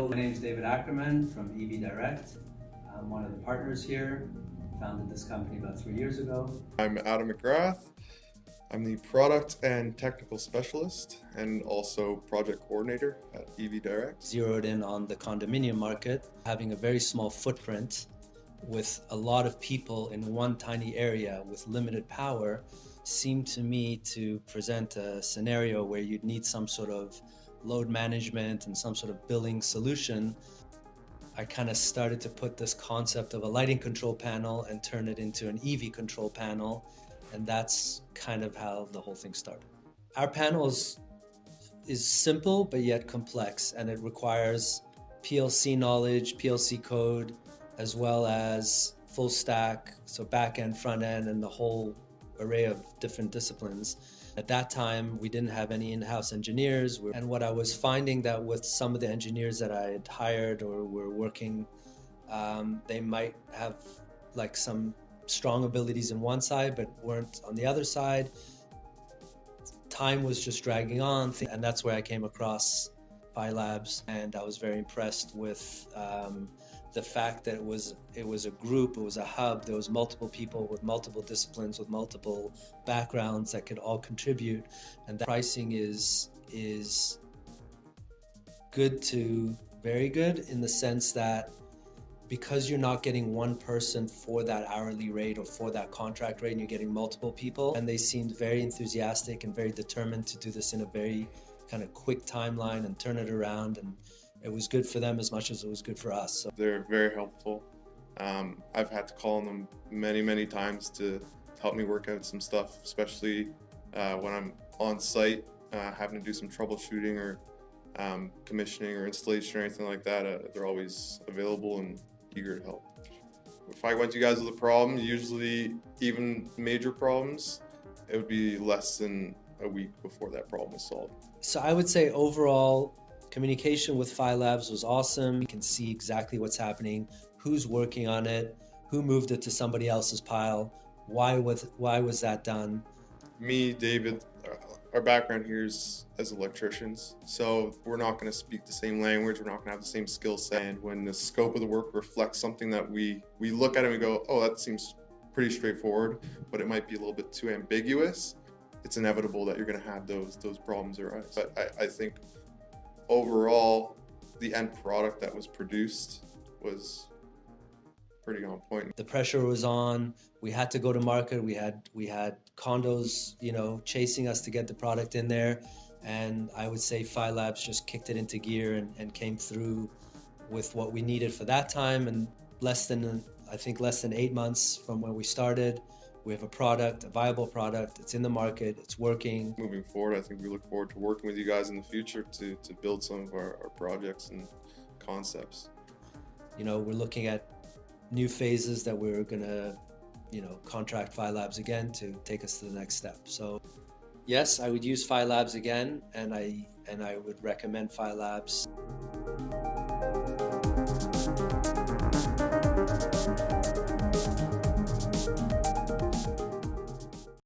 My name is David Ackermann from EVdirect. I'm one of the partners here. Founded this company about 3 years ago. I'm Adam McGrath. I'm the product and technical specialist and also project coordinator at EVdirect. Zeroed in on the condominium market, having a very small footprint with a lot of people in one tiny area with limited power seemed to me to present a scenario where you'd need some sort of load management and some sort of billing solution. I kind of started to put this concept of a lighting control panel and turn it into an EV control panel, and that's kind of how the whole thing started. Our panel is simple but yet complex, and it requires PLC knowledge, PLC code, as well as full stack, so back end, front end, and the whole array of different disciplines. At that time, we didn't have any in-house engineers, and what I was finding that with some of the engineers that I had hired or were working, they might have like some strong abilities in one side but weren't on the other side. Time was just dragging on, and that's where I came across FYELABS, and I was very impressed with the fact that it was a group, it was a hub. There was multiple people with multiple disciplines, with multiple backgrounds that could all contribute, and the pricing is good to very good in the sense that because you're not getting one person for that hourly rate or for that contract rate, and you're getting multiple people, and they seemed very enthusiastic and very determined to do this in a very kind of quick timeline and turn it around, and it was good for them as much as it was good for us. So they're very helpful. I've had to call on them many times to help me work out some stuff, especially when I'm on site having to do some troubleshooting or commissioning or installation or anything like that. They're always available and eager to help. If I went to you guys with a problem, usually even major problems, it would be less than a week before that problem was solved. So I would say overall, communication with FYELABS was awesome. You can see exactly what's happening, who's working on it, who moved it to somebody else's pile, why was that done. Me, David, our background here is as electricians, so we're not going to speak the same language, we're not going to have the same skill set, and when the scope of the work reflects something that we look at it and we go, oh, that seems pretty straightforward, but it might be a little bit too ambiguous, it's inevitable that you're going to have those problems arise. But I think overall, the end product that was produced was pretty on point. The pressure was on. We had to go to market. We had condos, chasing us to get the product in there. And I would say FYELABS just kicked it into gear and came through with what we needed for that time. And less than 8 months from when we started, we have a product, a viable product. It's in the market. It's working. Moving forward, I think we look forward to working with you guys in the future to build some of our projects and concepts. We're looking at new phases that we're going to, contract FYELABS again to take us to the next step. So yes, I would use FYELABS again, and I would recommend FYELABS.